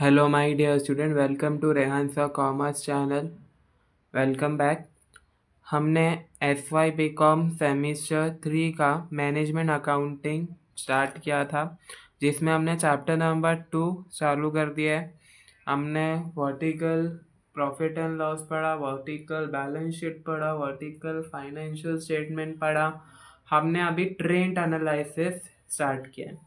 Hello my dear student, welcome to Rehan सा commerce channel. Welcome back. हमने S Y B com semester 3 का management accounting start किया था, जिसमें हमने चैप्टर नंबर 2 चालू कर दिया है। हमने वर्टिकल प्रॉफिट एंड लॉस पढ़ा, वर्टिकल बैलेंस शीट पढ़ा, वर्टिकल फाइनेंशियल स्टेटमेंट पढ़ा। हमने अभी ट्रेंड एनालिसिस स्टार्ट किया है।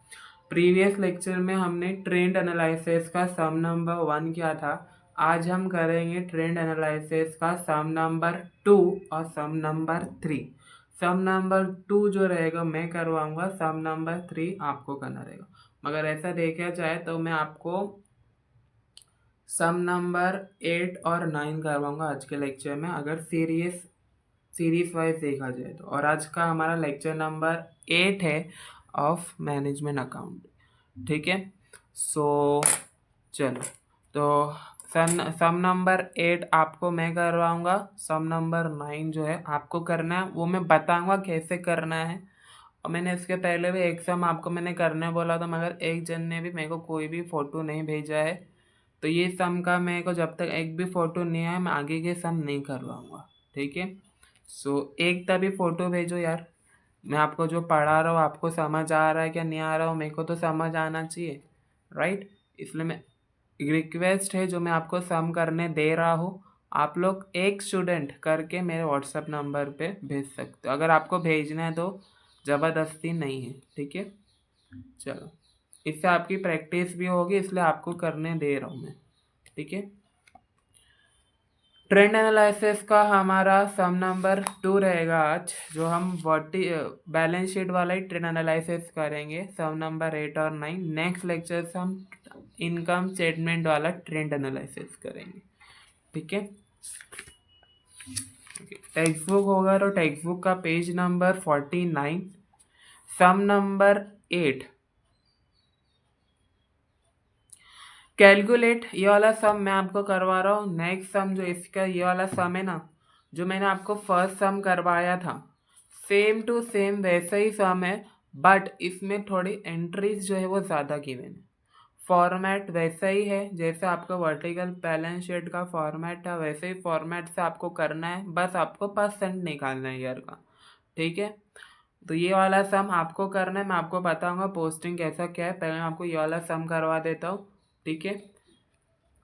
प्रीवियस लेक्चर में हमने ट्रेंड एनालिसिस का सम नंबर 1 किया था। आज हम करेंगे ट्रेंड एनालिसिस का सम नंबर 2 और सम नंबर 3। सम नंबर 2 जो रहेगा मैं करवाऊंगा, सम नंबर 3 आपको करना रहेगा। मगर ऐसा देखा जाए तो मैं आपको सम नंबर 8 और 9 करवाऊंगा आज के लेक्चर में, अगर सीरीज वाइज देखा जाए तो। और आज का हमारा लेक्चर नंबर 8 है ऑफ मैनेजमेंट अकाउंट। ठीक है, सो चलो, तो सम नंबर 8 आपको मैं करवाऊंगा। सम नंबर 9 जो है आपको करना है, वो मैं बताऊंगा कैसे करना है। और मैंने इसके पहले भी एक सम आपको मैंने करने बोला था, मगर एक जन ने भी मेरे को कोई भी फ़ोटो नहीं भेजा है। तो ये सम का मेरे को जब तक एक भी फ़ोटो नहीं आया, मैं आगे के सम नहीं करवाऊंगा। ठीक है, सो एक तभी फ़ोटो भेजो यार। मैं आपको जो पढ़ा रहा हूँ आपको समझ आ रहा है क्या नहीं आ रहा हूँ, मेरे को तो समझ आना चाहिए, राइट। इसलिए मैं रिक्वेस्ट है जो मैं आपको सम करने दे रहा हूँ, आप लोग एक स्टूडेंट करके मेरे व्हाट्सएप नंबर पे भेज सकते हो। अगर आपको भेजना है तो ज़बरदस्ती नहीं है, ठीक है। चलो, इससे आपकी प्रैक्टिस भी होगी, इसलिए आपको करने दे रहा हूँ मैं, ठीक है। ट्रेंड एनालिसिस का हमारा सम नंबर 2 रहेगा आज, जो हम बैलेंस शीट वाला ही ट्रेंड एनालिसिस करेंगे, सम नंबर 8 और 9। नेक्स्ट लेक्चर से हम इनकम स्टेटमेंट वाला ट्रेंड एनालिसिस करेंगे, ठीक है। टेक्स्ट बुक होगा तो टेक्स्ट बुक का पेज नंबर 49, सम नंबर 8। कैलकुलेट, ये वाला सम मैं आपको करवा रहा हूँ। नेक्स्ट सम जो इसका ये वाला सम है ना, जो मैंने आपको फर्स्ट सम करवाया था, सेम टू सेम वैसा ही सम है, बट इसमें थोड़ी एंट्रीज जो है वो ज़्यादा गिवन है। फॉर्मेट वैसा ही है जैसे आपका वर्टिकल बैलेंस शीट का फॉर्मेट था, वैसे ही फॉर्मेट से आपको करना है, बस आपको परसेंट निकालना है ईयर का, ठीक है। तो ये वाला सम आपको करना है, मैं आपको बताऊंगा पोस्टिंग कैसा क्या है। पहले मैं आपको ये वाला सम करवा देता हूँ, ठीक है।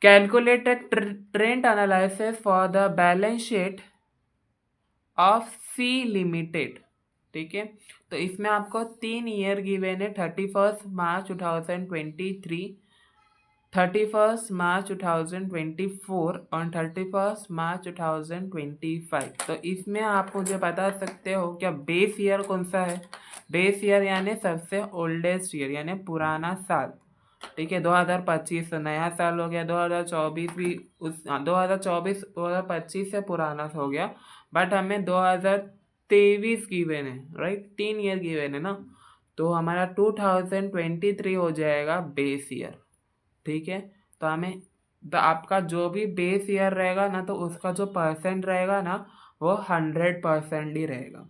Calculated trend analysis for the balance sheet of C limited, ठीक है। तो इसमें आपको 3 ईयर गिवन है, 31 मार्च 2023, 31 मार्च 2024 और 31 मार्च 2025। तो इसमें आप मुझे बता सकते हो क्या बेस ईयर कौन सा है। बेस ईयर यानी सबसे ओल्डेस्ट ईयर यानी पुराना साल, ठीक है। 2025 तो नया साल हो गया, 2024 भी उस 2024 2025 से पुराना हो गया, बट हमें 2023 गिवन है, राइट। 3 ईयर गिवन है ना, तो हमारा 2023 हो जाएगा बेस ईयर, ठीक है। तो हमें आपका जो भी बेस ईयर रहेगा ना, तो उसका जो परसेंट रहेगा ना, वो 100% ही रहेगा।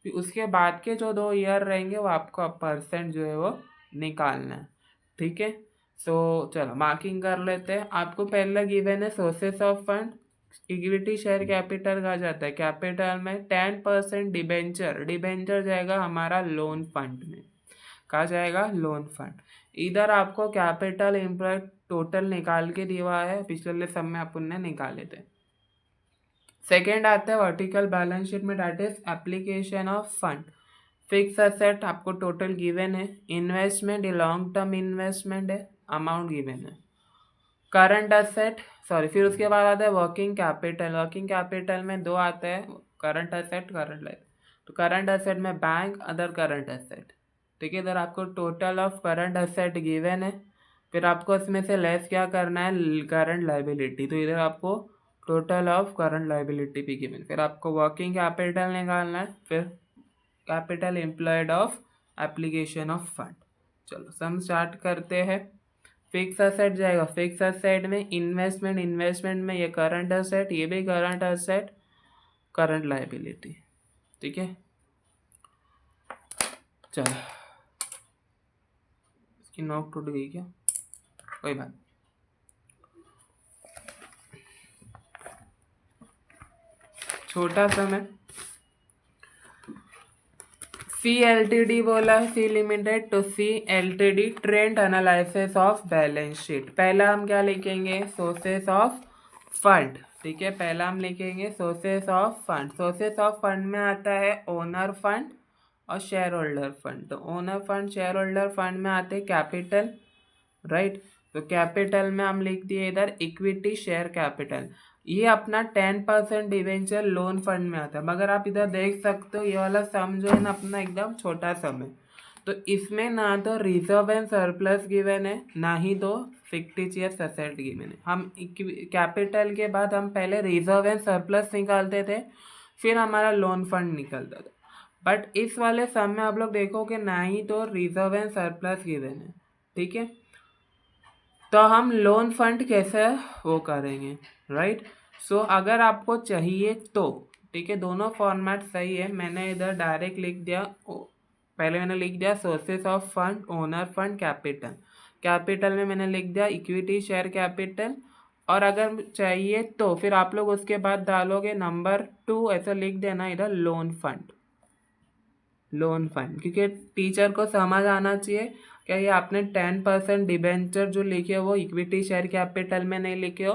फिर उसके बाद के जो 2 ईयर रहेंगे वो आपको परसेंट जो है वो निकालना है, ठीक है। सो चलो मार्किंग कर लेते हैं। आपको पहले गिवन है sources of fund. Equity share capital कहा जाता है, कैपिटल में 10% डिबेंचर, डिबेंचर जाएगा हमारा लोन फंड में, कहा जाएगा लोन फंड। इधर आपको कैपिटल एम्प्लॉय टोटल निकाल के दिया है, पिछले सब में अपन ने निकाले थे। सेकेंड आता है वर्टिकल बैलेंस शीट में, debt is application of fund. Fix asset आपको टोटल गिवन है, इन्वेस्टमेंट लॉन्ग टर्म इन्वेस्टमेंट है, अमाउंट गिवन है। करंट एसेट सॉरी, फिर उसके बाद आता है वर्किंग कैपिटल। वर्किंग कैपिटल में 2 आते हैं, करंट एसेट, करंट लाइफ। तो करंट एसेट में बैंक, अदर करंट एसेट, ठीक है। इधर आपको total of current asset given है, फिर आपको इसमें से लेस क्या करना है, करंट लाइबिलिटी। तो इधर आपको टोटल ऑफ करंट लाइबिलिटी भी गिवन, फिर आपको वर्किंग कैपिटल निकालना है, फिर capital employed of application of fund. चलो सम स्टार्ट करते हैं। फिक्स एसेट जाएगा, फिक्स एसेट में इन्वेस्टमेंट, इन्वेस्टमेंट में ये करंट एसेट, ये भी करंट एसेट, करंट लाइबिलिटी, ठीक है। चलो, इसकी नोक टूट गई क्या, कोई बात। छोटा सम है। सी एल टी डी बोला है, सी लिमिटेड, तो C L T D trend analysis of balance sheet. पहला हम क्या लिखेंगे, सोर्सेस ऑफ फंड। ठीक है, पहला हम लिखेंगे sources of fund. Sources of fund में आता है ओनर फंड और शेयर होल्डर फंड। तो owner fund share holder fund में आते हैं कैपिटल, राइट। तो कैपिटल में हम लिख दिए इधर इक्विटी शेयर कैपिटल। ये अपना 10% डिवेंचर लोन फंड में आता है। मगर आप इधर देख सकते हो ये वाला सम जो है ना अपना एकदम छोटा सम है। तो इसमें ना तो रिजर्व एंड सरप्लस गिवन है, ना ही तो फिक्टिशियस एसेट गिवन है। हम कैपिटल के बाद हम पहले रिजर्व एंड सरप्लस निकालते थे, फिर हमारा लोन फंड निकलता था। बट इस वाले सम में आप लोग देखोगे ना ही तो रिजर्व एंड सरप्लस गिवन है। ठीक है, तो हम लोन फंड कैसे वो करेंगे, राइट। सो अगर आपको चाहिए तो, ठीक है, दोनों फॉर्मेट सही है। मैंने इधर डायरेक्ट लिख दिया, पहले मैंने लिख दिया sources of fund, owner fund, capital. Capital में मैंने लिख दिया इक्विटी शेयर कैपिटल, और अगर चाहिए तो फिर आप लोग उसके बाद डालोगे नंबर 2, ऐसा लिख देना इधर लोन फंड। लोन फंड, क्योंकि टीचर को समझ आना चाहिए क्या ये आपने 10% डिबेंचर जो लिखे हो वो इक्विटी शेयर कैपिटल में नहीं लिखे हो।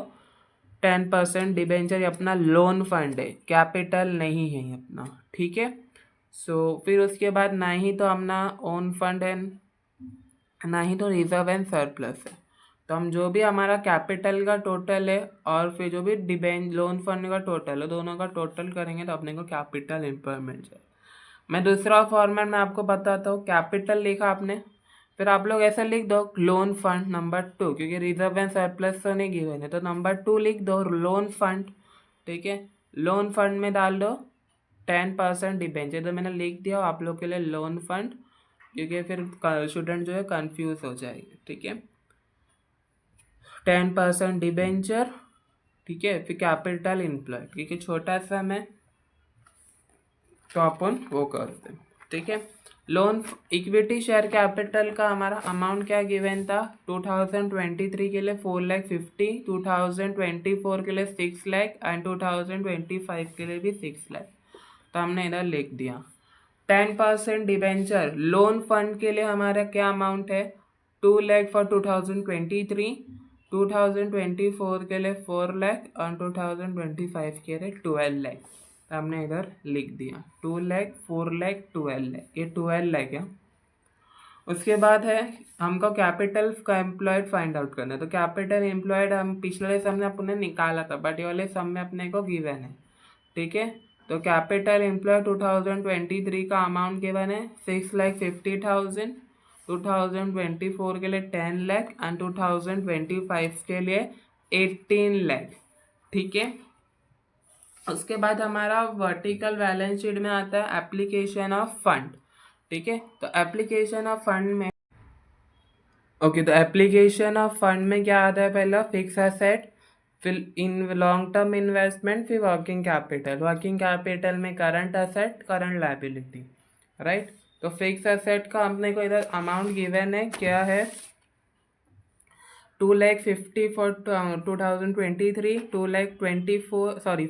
10% डिबेंचर अपना लोन फंड है, कैपिटल नहीं है अपना। ठीक है, सो फिर उसके बाद ना ही तो अपना ओन फंड है, ना ही तो रिजर्व एंड सरप्लस है। तो हम जो भी हमारा कैपिटल का टोटल है और फिर जो भी डिबेंच लोन फंड का टोटल है, दोनों का टोटल करेंगे तो अपने को कैपिटल एम्प्लॉयमेंट है। मैं दूसरा फॉर्मेट में आपको बताता हूँ। कैपिटल लिखा आपने, फिर आप लोग ऐसा लिख दो लोन फंड नंबर 2, क्योंकि रिजर्व एंड सरप्लस तो नहीं गिवन है, तो नंबर 2 लिख दो लोन फंड। ठीक है, लोन फंड में डाल दो 10% डिबेंचर, तो मैंने लिख दिया आप लोग के लिए लोन फंड, क्योंकि फिर स्टूडेंट जो है कंफ्यूज हो जाएगी। ठीक है, 10% डिबेंचर, ठीक है, फिर कैपिटल एम्प्लॉय, क्योंकि छोटा सा मैं तो अपन वो करते हैं। ठीक है, लोन इक्विटी शेयर कैपिटल का हमारा अमाउंट क्या गिवन था, 2023 के लिए 4,50,000, 2024 के लिए 6 लाख एंड 2025 के लिए भी 6 लाख। तो हमने इधर लिख दिया 10% डिबेंचर लोन फंड के लिए हमारा क्या अमाउंट है, 2 लाख फॉर 2023, 2024 के लिए 4 लाख और 2025 के लिए 12 लाख। तो हमने इधर लिख दिया 2 लाख, 4 लाख, 12 लाख, ये 12 लाख है। उसके बाद है हमको कैपिटल का एम्प्लॉयड फाइंड आउट करना है। तो कैपिटल एम्प्लॉयड हम पिछले सम में अपने निकाला था, बट ये वाले सम में अपने को गिवन है। ठीक है, तो कैपिटल एम्प्लॉय 2023 का अमाउंट गिवन है 6,50,000, 2024 के लिए 10 लाख एंड 2025 के लिए 18 लाख। ठीक है, उसके बाद हमारा वर्टिकल बैलेंस शीट में आता है एप्लीकेशन ऑफ फंड। ठीक है, तो एप्लीकेशन ऑफ फंड में तो एप्लीकेशन ऑफ फंड में क्या आता है, पहला फिक्स एसेट, फिर इन लॉन्ग टर्म इन्वेस्टमेंट, फिर वर्किंग कैपिटल। वर्किंग कैपिटल में current asset, current liability, right. तो फिक्स एसेट का अपने को इधर अमाउंट गिवन है, क्या है, 2,50,000 for 2023,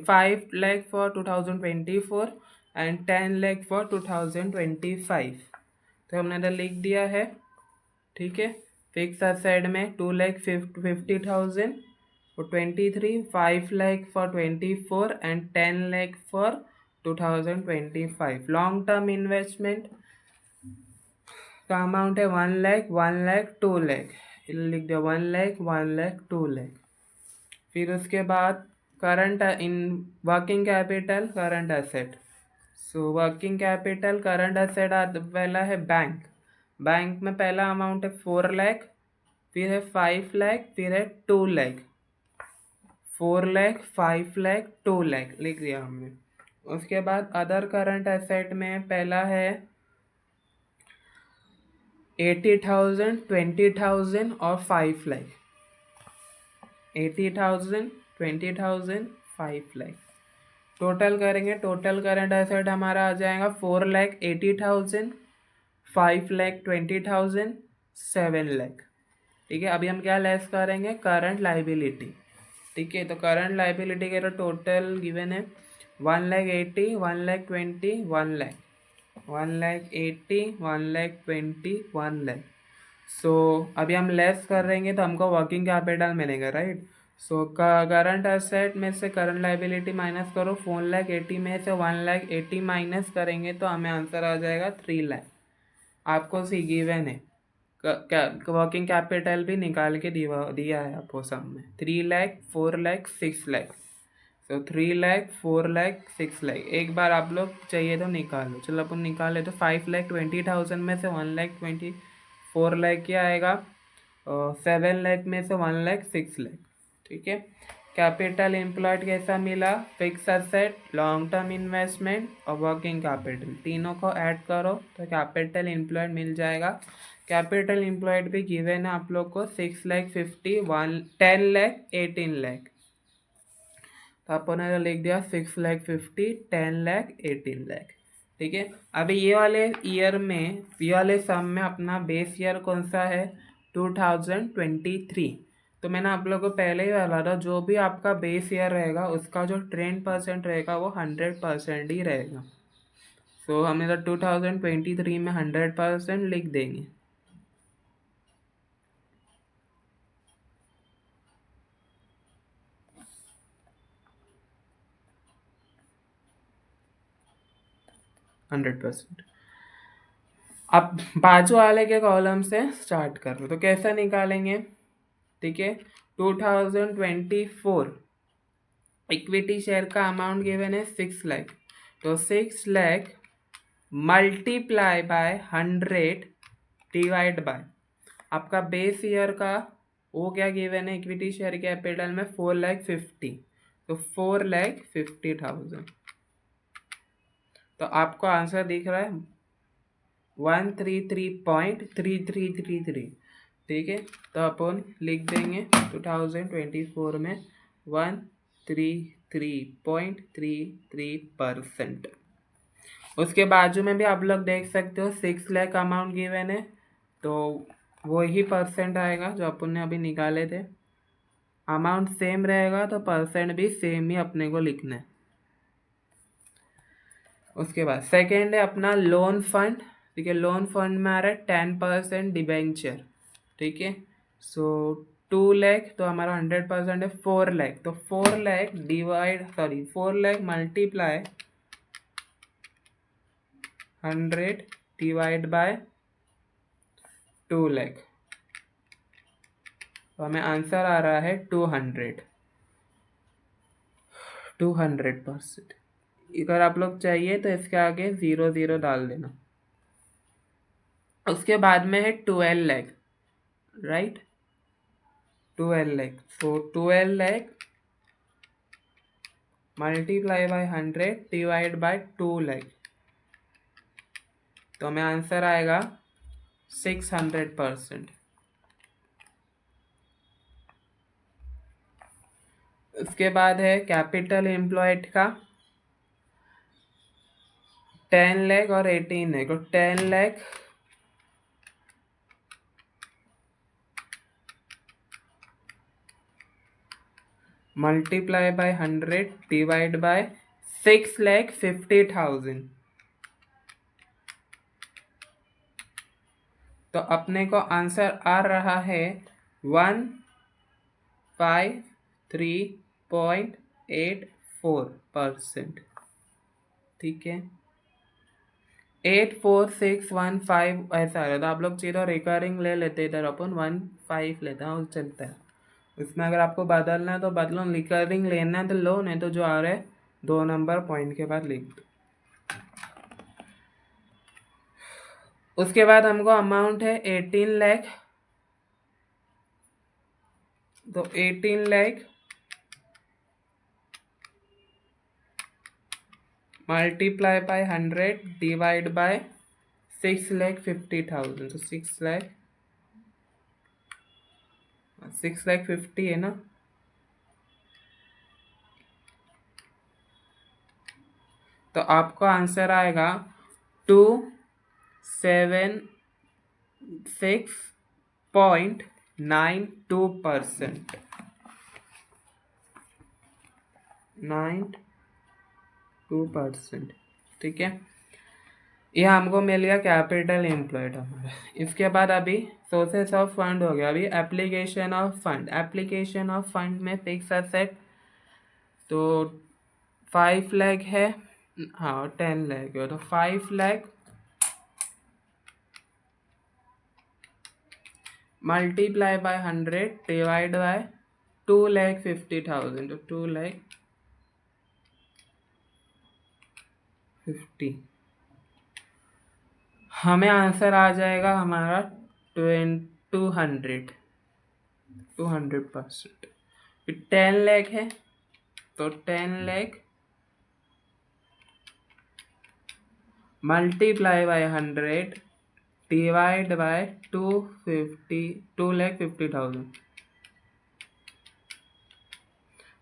5 lakh for 2024 and 10 lakh for 2025। तो हमने इधर लिख दिया है। ठीक है, फिक्स एसेट में 2,50,000 for 23, 5 lakh for 24 and 10 lakh for 2025। Long term investment का अमाउंट है 1 लाख, 1 लाख, 2 लाख, लिख दिया 1 लाख, 1 लाख, 2 लाख। फिर उसके बाद current in working capital, current asset. So working capital, current asset पहला है बैंक। बैंक में पहला अमाउंट है 4 लाख, फिर है 5 लाख, फिर है 2 लाख। 4 लाख, 5 लाख, 2 लाख लिख दिया हमने। उसके बाद अदर करंट एसेट में पहला है 80,000, 20,000 और 5 लाख। 80,000, 20,000, 5 लाख टोटल करेंगे। टोटल करंट एसेट हमारा आ जाएगा 4 लाख 80,000, 5 लाख 20,000, 7 लाख। ठीक है, अभी हम क्या लेस करेंगे, करंट लाइबिलिटी। ठीक है, तो करंट लाइबिलिटी का टोटल गिवन है 1,80,000, 1,20,000, 1,00,000, 1,80,000, 1,20,000, 1,00,000. सो अभी हम लेस करेंगे तो हमको वर्किंग कैपिटल मिलेगा, राइट. सो करंट एसेट में से करंट लाइबिलिटी माइनस करो, 4,80,000 में से 1,80,000 माइनस करेंगे तो हमें आंसर आ जाएगा 3,00,000. आपको सी गिवन है, वर्किंग कैपिटल भी निकाल के दिया है आपको सब में. 3,00,000, 4,00,000, 6,00,000. तो 3,00,000, 4,00,000, 6,00,000. एक बार आप लोग चाहिए तो निकालो. चलो अपन निकाले तो 5,20,000 में से 1,24,00,000 क्या आएगा, 7,00,000 में से 1,00,000, 6,00,000. ठीक है. कैपिटल एम्प्लॉयड कैसा मिला, fix asset, long term investment और वर्किंग कैपिटल, तीनों को ऐड करो तो कैपिटल एम्प्लॉयड मिल जाएगा. कैपिटल एम्प्लॉयड भी गिवन है आप लोग को 6,50,000, 10,00,000, 18,00,000. तो अपन ने लिख दिया 6,50,000, 10,00,000, 18,00,000. ठीक है. अभी ये वाले ईयर में, ये वाले सम में अपना बेस ईयर कौन सा है, 2023. तो मैंने आप लोगों को पहले ही बोला था, जो भी आपका बेस ईयर रहेगा उसका जो 10% रहेगा वो 100% ही रहेगा. सो हम इधर 2023 में 100% लिख देंगे. अब बाजू वाले के कॉलम से स्टार्ट कर लो. तो कैसा निकालेंगे, ठीक है. 2024 इक्विटी शेयर का अमाउंट गिवन है 6,00,000. तो 6,00,000 मल्टीप्लाई बाय 100 डिवाइड बाय आपका बेस ईयर का वो क्या गिवन है, इक्विटी शेयर कैपिटल में 4,50,000. तो 4,50,000. तो आपको आंसर दिख रहा है 133.3333. ठीक है. तो अपन लिख देंगे 2024 में 133.33%. उसके बाजू में भी आप लोग देख सकते हो 6,00,000 अमाउंट गिवन है, तो वही परसेंट आएगा जो अपन ने अभी निकाले थे. अमाउंट सेम रहेगा तो परसेंट भी सेम ही अपने को लिखना है. उसके बाद सेकेंड है अपना लोन फंड. ठीक है. लोन फंड में आ रहा है 10% डिबेंचर. ठीक है. सो 2,00,000 तो हमारा 100% है 4,00,000. तो 4,00,000 मल्टीप्लाई 100 डिवाइड बाय 2,00,000. तो हमें आंसर आ रहा है 200%. अगर आप लोग चाहिए तो इसके आगे 0 डाल देना. उसके बाद में है 12,00,000, right. 12,00,000. So 12,00,000 multiply by 100 divide bye 2,00,000. तो हमें आंसर आएगा 600%. उसके बाद है कैपिटल एम्प्लॉयड का 10,00,000 और 18,00,000. और 10,00,000 मल्टीप्लाई बाय 100 डिवाइड बाय 6,50,000. तो अपने को आंसर आ रहा है 153.84%. ठीक है. 84615 ऐसा है. तो आप लोग सीधा रिकरिंग ले लेते, इधर अपन 15 लेते हैं, चलता है. इसमें अगर आपको बदलना है तो बदलो, रिकरिंग लेना है तो लो, नहीं तो जो आ रहा है 2 नंबर पॉइंट के बाद लिख दो. उसके बाद हमको अमाउंट है 18,00,000. तो 18,00,000 मल्टीप्लाई बाय 100 डिवाइड बाय 6,50,000. तो 6,50,000 है ना. तो आपको आंसर आएगा 276.92%. 2%। ठीक है, ये हमको मिल गया कैपिटल एम्प्लॉयड हमारा। इसके बाद अभी सोर्सेस ऑफ फंड हो गया। अभी application of fund, application of fund में फिक्स एसेट तो 5 लाख है, हाँ 10 लाख है, तो 5 lakh multiply by 100 divide bye 2,50,000, तो 2,50,000 हमें आंसर आ जाएगा हमारा 200%। फिर 10 लाख है तो 10 lakh multiply by 100 divide bye 2,50,000,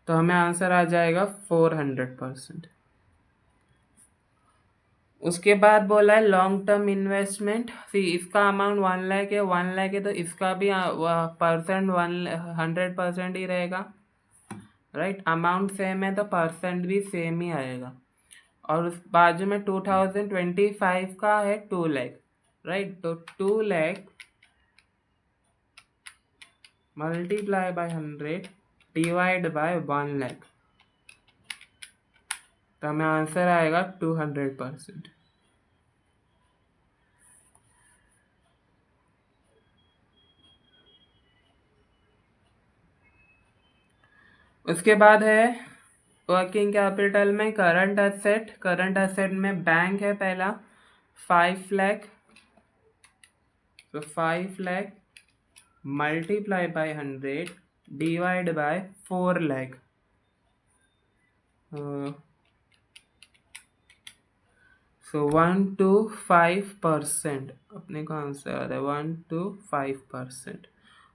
तो हमें आंसर आ जाएगा 400%। उसके बाद बोला है लॉन्ग टर्म इन्वेस्टमेंट। सी इसका अमाउंट 1 लाख है, 1 लाख है तो इसका भी परसेंट 100% ही रहेगा, राइट। अमाउंट सेम है तो परसेंट भी सेम ही आएगा। और उस बाजू में 2025 का है 2 लाख, राइट। तो 2 lakh multiply by 100 divide bye 1 lakh, तो हमें आंसर आएगा 200%। उसके बाद है वर्किंग कैपिटल में करंट एसेट। करंट एसेट में बैंक है पहला 5 लाख, तो 5 lakh multiply by 100 divide bye 4 lakh, so 1 to 5% अपने को आंसर आ रहा है 1 to 5%।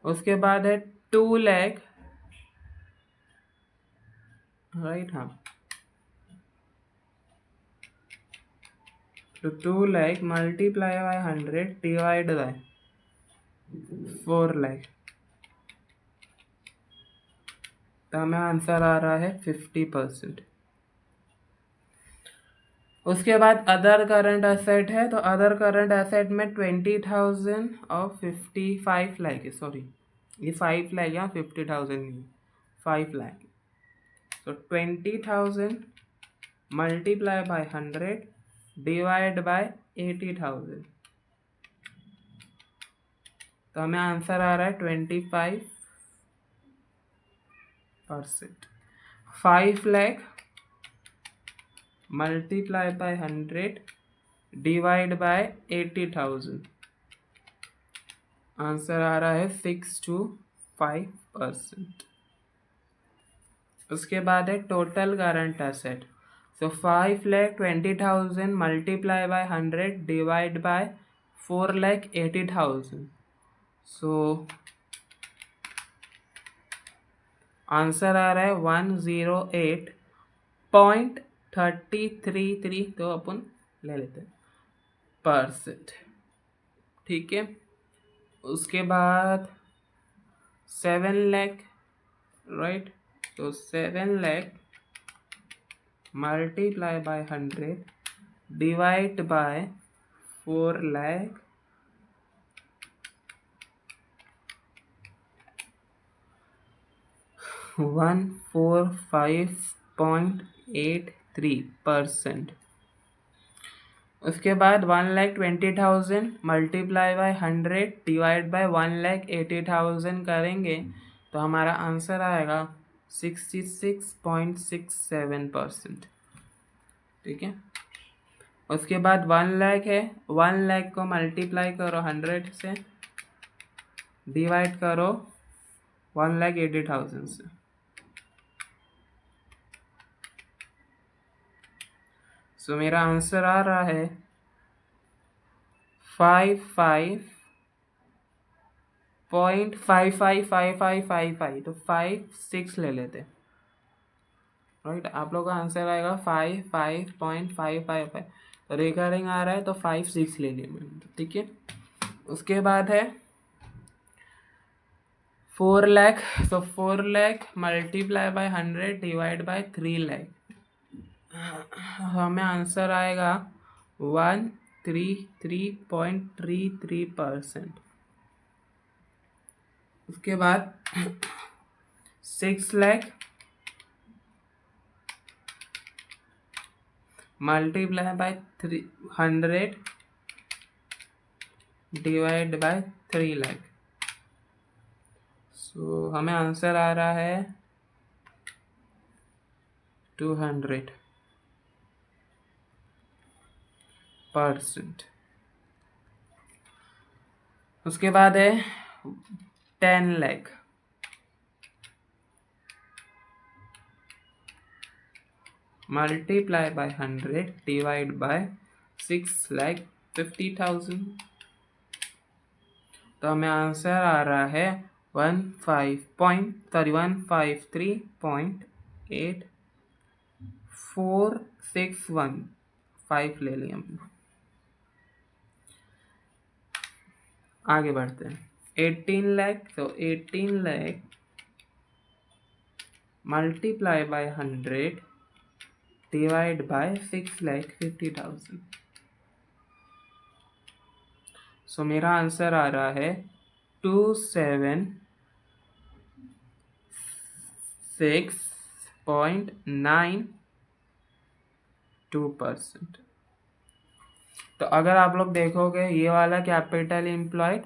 उसके बाद है 2 लाख, राइट, हाँ, तो 2 lakh multiply by 100 divide bye 4 lakh, तो हमें आंसर आ रहा है 50%। उसके बाद अदर करंट एसेट है, तो अदर करंट एसेट में 20,000 और 55 लाख है, सॉरी ये 5 लाख या 50,000 नहीं, 5 लाख, तो 20,000 मल्टीप्लाई बाय 100 डिवाइड बाय 80,000, तो हमें आंसर आ रहा है 25%। 5 lakh multiply by 100 divide by 80,000, answer आ रहा है 6 to 5%। उसके बाद है total current asset, so 5,20,000 multiply by 100 divide by 4,80,000, so answer आ रहा है 108.33, तो अपन ले लेते हैं %। ठीक है, उसके बाद 7 लाख, राइट, तो 7 lakh multiply by 100 divide bye 4 lakh, 145.83%। उसके बाद 1,20,000 मल्टीप्लाई बाय 100 डिवाइड बाय 1,80,000 करेंगे तो हमारा आंसर आएगा 66.67%। ठीक है, उसके बाद 1 लाख है, 1 लाख को मल्टीप्लाई करो 100 से, डिवाइड करो 1,80,000 से, सो मेरा आंसर आ रहा है 55.555555, तो 56 ले लेते, राइट। आप लोग का आंसर आएगा 55.555, तो रिकरिंग आ रहा है तो 56 ले लिया मैंने, ठीक है। उसके बाद है 4 लाख, तो 4 lakh multiply by 100 divide by 3 lakh, हमें आंसर आएगा 133.33%। उसके बाद 6 lakh multiply by 300 divide by 3 lakh. So हमें आंसर आ रहा है 200%। उसके बाद है 10 lakh multiply by 100 divide bye 6,50,000। तो हमें आंसर आ रहा है 153.8461 ले लिया हमने। आगे बढ़ते हैं 18 लाख। तो 18 lakh multiply by 100 divide bye 6,50,000। सो मेरा आंसर आ रहा है 276.92%। तो अगर आप लोग देखोगे ये वाला कैपिटल एम्प्लॉयड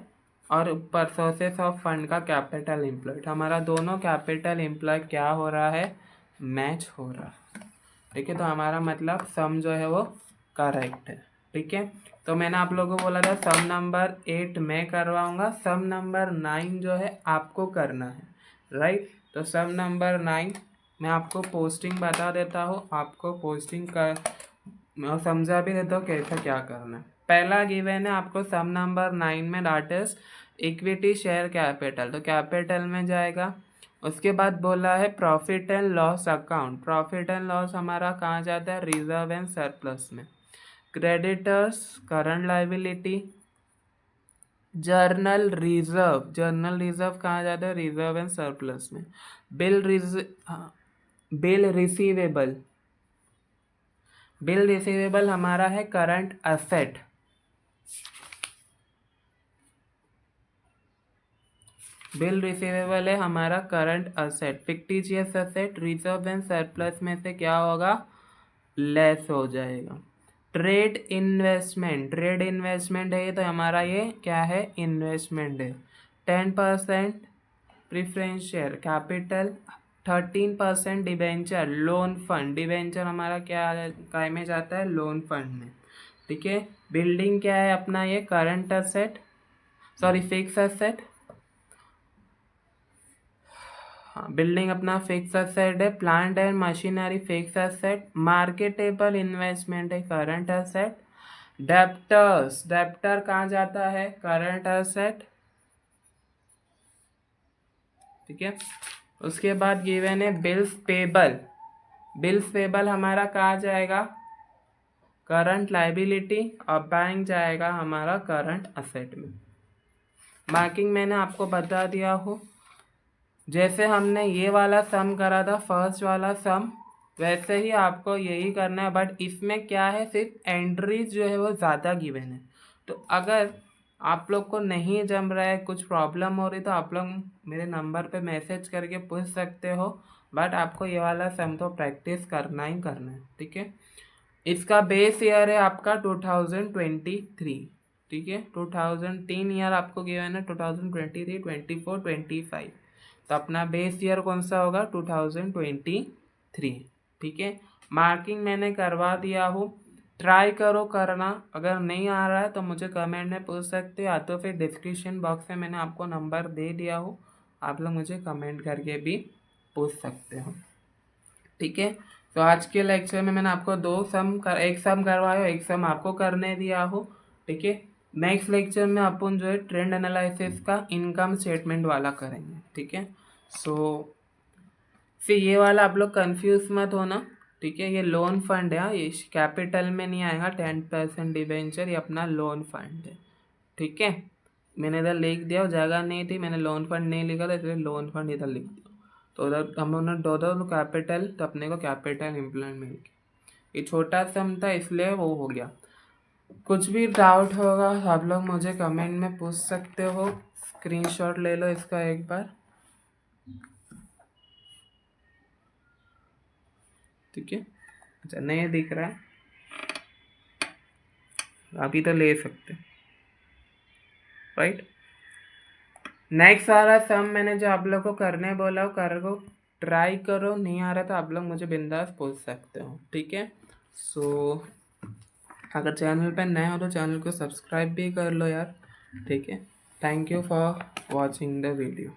और ऊपर सोर्सेस ऑफ फंड का कैपिटल एम्प्लॉयड, हमारा दोनों कैपिटल एम्प्लॉयड क्या हो रहा है, मैच हो रहा है। ठीक है, तो हमारा मतलब सम जो है वो करेक्ट है। ठीक है, तो मैंने आप लोगों को बोला था सम नंबर 8 मैं करवाऊंगा, सम नंबर 9 जो है आपको करना है, राइट। तो सम नंबर 9 मैं आपको पोस्टिंग बता देता हूँ, आपको पोस्टिंग का मैं समझा भी देता हूँ कैसा क्या करना है। पहला गिवन है आपको सम नंबर 9 में, that is equity share capital. तो कैपिटल में जाएगा। उसके बाद बोला है profit and loss account. Profit and loss हमारा कहाँ जाता है, रिजर्व एंड सरप्लस में। Creditors current liability. Journal reserve, journal reserve कहाँ जाता है, रिजर्व एंड सरप्लस में। बिल रिसीवेबल, बिल रिसीवेबल हमारा है करंट असेट। बिल रिसीवेबल है हमारा current asset. Fictitious asset reserve and surplus में से क्या होगा, लेस हो जाएगा। ट्रेड इन्वेस्टमेंट, ट्रेड इन्वेस्टमेंट है तो हमारा ये क्या है, इन्वेस्टमेंट है। 10% preference share capital, 13% debenture loan fund. Debenture हमारा क्या काय में जाता है, लोन फंड में। ठीक है, बिल्डिंग क्या है अपना ये current asset, sorry fix asset. Building अपना फिक्स असेट है। Plant and machinery fix asset. Marketable investment है करंट असेट। डेप्टर्स, डेप्टर कहाँ जाता है, करंट असेट। ठीक है, उसके बाद गिवन है बिल्स पेबल। बिल्स पेबल हमारा कहाँ जाएगा, करंट लाइबिलिटी, और बैंक जाएगा हमारा करंट असेट में। मार्किंग मैंने आपको बता दिया हो, जैसे हमने ये वाला सम करा था फर्स्ट वाला सम, वैसे ही आपको यही करना है। बट इसमें क्या है, सिर्फ एंट्रीज जो है वो ज़्यादा गिवन है। तो अगर आप लोग को नहीं जम रहा है, कुछ प्रॉब्लम हो रही, तो आप लोग मेरे नंबर पे मैसेज करके पूछ सकते हो। बट आपको ये वाला सम तो प्रैक्टिस करना ही करना है। ठीक है, इसका बेस ईयर है आपका 2023। ठीक है, 2003 ईयर आपको गिवन है, 2023, 24, 25। तो अपना बेस ईयर कौन सा होगा, 2023। ठीक है, मार्किंग मैंने करवा दिया हूँ, ट्राई करो करना। अगर नहीं आ रहा है तो मुझे कमेंट में पूछ सकते हो, या तो फिर डिस्क्रिप्शन बॉक्स में मैंने आपको नंबर दे दिया हो, आप लोग मुझे कमेंट करके भी पूछ सकते हो। ठीक है, तो आज के लेक्चर में मैंने आपको एक सम करवाया, एक सम आपको करने दिया हो। ठीक है, नेक्स्ट लेक्चर में अपन जो है ट्रेंड एनालिसिस का इनकम स्टेटमेंट वाला करेंगे। ठीक है, सो फिर ये वाला आप लोग कंफ्यूज मत होना। ठीक है, ये लोन फंड है, ये कैपिटल में नहीं आएगा। 10% डिबेंचर ये अपना लोन फंड है। ठीक है, मैंने इधर लिख दिया, जगह नहीं थी, मैंने लोन फंड नहीं लिखा था, इसलिए लोन फंड इधर लिख दिया। तो उधर हम लोगों ने दो कैपिटल, तो अपने को कैपिटल एम्प्लॉयड मिल गया। ये छोटा सम था इसलिए वो हो गया। कुछ भी डाउट होगा तो आप लोग मुझे कमेंट में पूछ सकते हो। स्क्रीनशॉट ले लो इसका एक बार, ठीक है। अच्छा नहीं दिख रहा है, अभी तो ले सकते, राइट। नेक्स्ट वाला सम मैंने जो आप लोग को करने बोला वो करो, ट्राई करो। नहीं आ रहा तो आप लोग मुझे बिंदास पूछ सकते हो, ठीक है। सो अगर चैनल पे नए हो तो चैनल को सब्सक्राइब भी कर लो यार, ठीक है। Thank you for watching the video.